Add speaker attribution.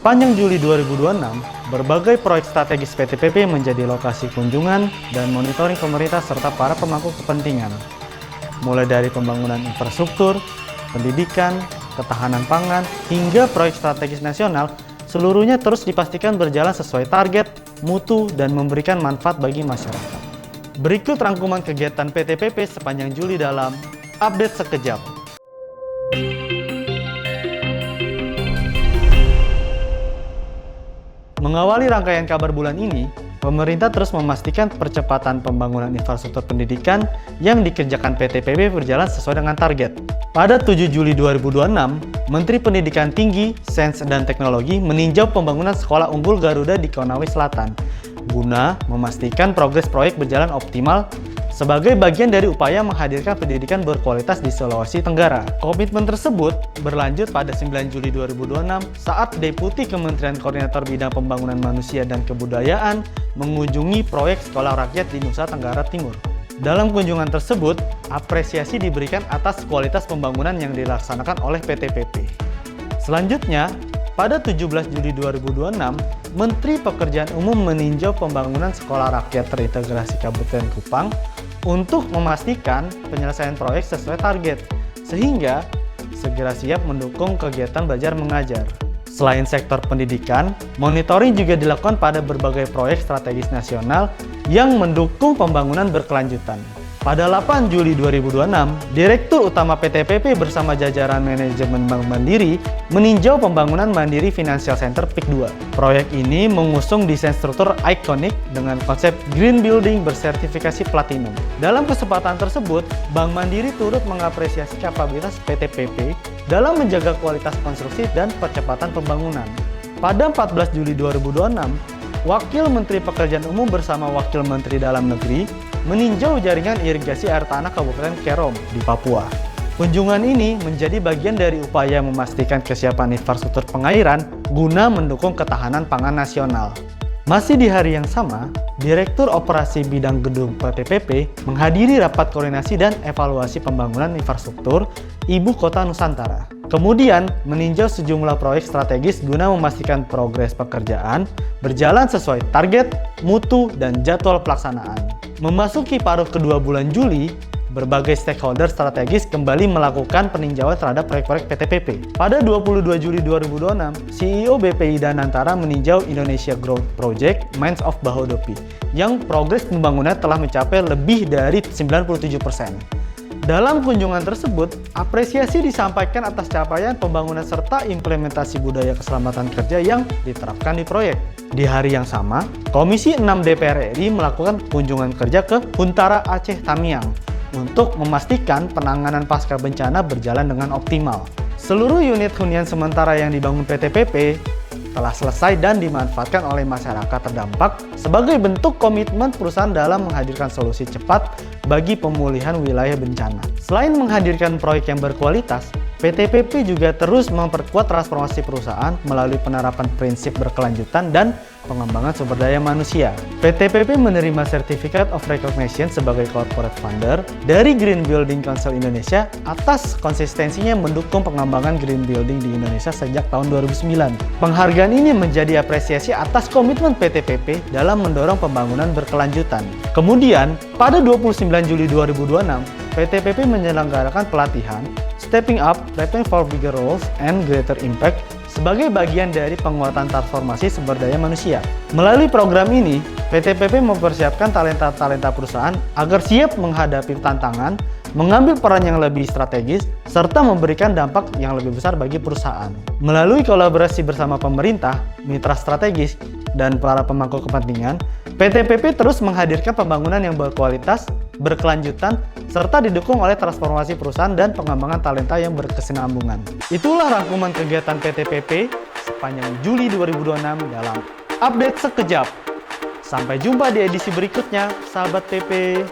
Speaker 1: Sepanjang Juli 2026, berbagai proyek strategis PTPP menjadi lokasi kunjungan dan monitoring pemerintah serta para pemangku kepentingan. Mulai dari pembangunan infrastruktur, pendidikan, ketahanan pangan, hingga proyek strategis nasional, seluruhnya terus dipastikan berjalan sesuai target, mutu, dan memberikan manfaat bagi masyarakat. Berikut rangkuman kegiatan PTPP sepanjang Juli dalam Update Sekejap. Mengawali rangkaian kabar bulan ini, pemerintah terus memastikan percepatan pembangunan infrastruktur pendidikan yang dikerjakan PTPP berjalan sesuai dengan target. Pada 7 Juli 2026, Menteri Pendidikan Tinggi, Sains dan Teknologi meninjau pembangunan Sekolah Unggul Garuda di Konawe Selatan, guna memastikan progres proyek berjalan optimal sebagai bagian dari upaya menghadirkan pendidikan berkualitas di Sulawesi Tenggara. Komitmen tersebut berlanjut pada 9 Juli 2026 saat Deputi Kementerian Koordinator Bidang Pembangunan Manusia dan Kebudayaan mengunjungi proyek sekolah rakyat di Nusa Tenggara Timur. Dalam kunjungan tersebut, apresiasi diberikan atas kualitas pembangunan yang dilaksanakan oleh PTPP. Selanjutnya, pada 17 Juli 2026, Menteri Pekerjaan Umum meninjau pembangunan sekolah rakyat terintegrasi Kabupaten Kupang untuk memastikan penyelesaian proyek sesuai target, sehingga segera siap mendukung kegiatan belajar mengajar. Selain sektor pendidikan, monitoring juga dilakukan pada berbagai proyek strategis nasional yang mendukung pembangunan berkelanjutan. Pada 8 Juli 2026, Direktur Utama PTPP bersama jajaran manajemen Bank Mandiri meninjau pembangunan Mandiri Financial Center PIK 2. Proyek ini mengusung desain struktur ikonik dengan konsep green building bersertifikasi platinum. Dalam kesempatan tersebut, Bank Mandiri turut mengapresiasi kapabilitas PTPP dalam menjaga kualitas konstruksi dan percepatan pembangunan. Pada 14 Juli 2026, Wakil Menteri Pekerjaan Umum bersama Wakil Menteri Dalam Negeri meninjau jaringan irigasi air tanah Kabupaten Kerom di Papua. Kunjungan ini menjadi bagian dari upaya memastikan kesiapan infrastruktur pengairan guna mendukung ketahanan pangan nasional. Masih di hari yang sama, Direktur Operasi Bidang Gedung PTPP menghadiri rapat koordinasi dan evaluasi pembangunan infrastruktur Ibu Kota Nusantara. Kemudian meninjau sejumlah proyek strategis guna memastikan progres pekerjaan berjalan sesuai target, mutu, dan jadwal pelaksanaan. Memasuki paruh kedua bulan Juli, berbagai stakeholder strategis kembali melakukan peninjauan terhadap proyek-proyek PTPP. Pada 22 Juli 2026, CEO BPI Danantara meninjau Indonesia Growth Project Mines of Bahodopi, yang progres pembangunan telah mencapai lebih dari 97%. Dalam kunjungan tersebut, apresiasi disampaikan atas capaian pembangunan serta implementasi budaya keselamatan kerja yang diterapkan di proyek. Di hari yang sama, Komisi 6 DPR RI melakukan kunjungan kerja ke Huntara Aceh Tamiang untuk memastikan penanganan pasca bencana berjalan dengan optimal. Seluruh unit hunian sementara yang dibangun PTPP telah selesai dan dimanfaatkan oleh masyarakat terdampak sebagai bentuk komitmen perusahaan dalam menghadirkan solusi cepat bagi pemulihan wilayah bencana. Selain menghadirkan proyek yang berkualitas, PTPP juga terus memperkuat transformasi perusahaan melalui penerapan prinsip berkelanjutan dan pengembangan sumber daya manusia. PTPP menerima Certificate of Recognition sebagai Corporate Funder dari Green Building Council Indonesia atas konsistensinya mendukung pengembangan green building di Indonesia sejak tahun 2009. Penghargaan ini menjadi apresiasi atas komitmen PTPP dalam mendorong pembangunan berkelanjutan. Kemudian, pada 29 Juli 2026, PTPP menyelenggarakan pelatihan Stepping Up, Preparing for Bigger Roles and Greater Impact sebagai bagian dari penguatan transformasi sumber daya manusia. Melalui program ini, PTPP mempersiapkan talenta-talenta perusahaan agar siap menghadapi tantangan, mengambil peran yang lebih strategis, serta memberikan dampak yang lebih besar bagi perusahaan. Melalui kolaborasi bersama pemerintah, mitra strategis, dan para pemangku kepentingan, PTPP terus menghadirkan pembangunan yang berkualitas, berkelanjutan, serta didukung oleh transformasi perusahaan dan pengembangan talenta yang berkesinambungan. Itulah rangkuman kegiatan PTPP sepanjang Juli 2026 dalam Update Sekejap. Sampai jumpa di edisi berikutnya, sahabat PP.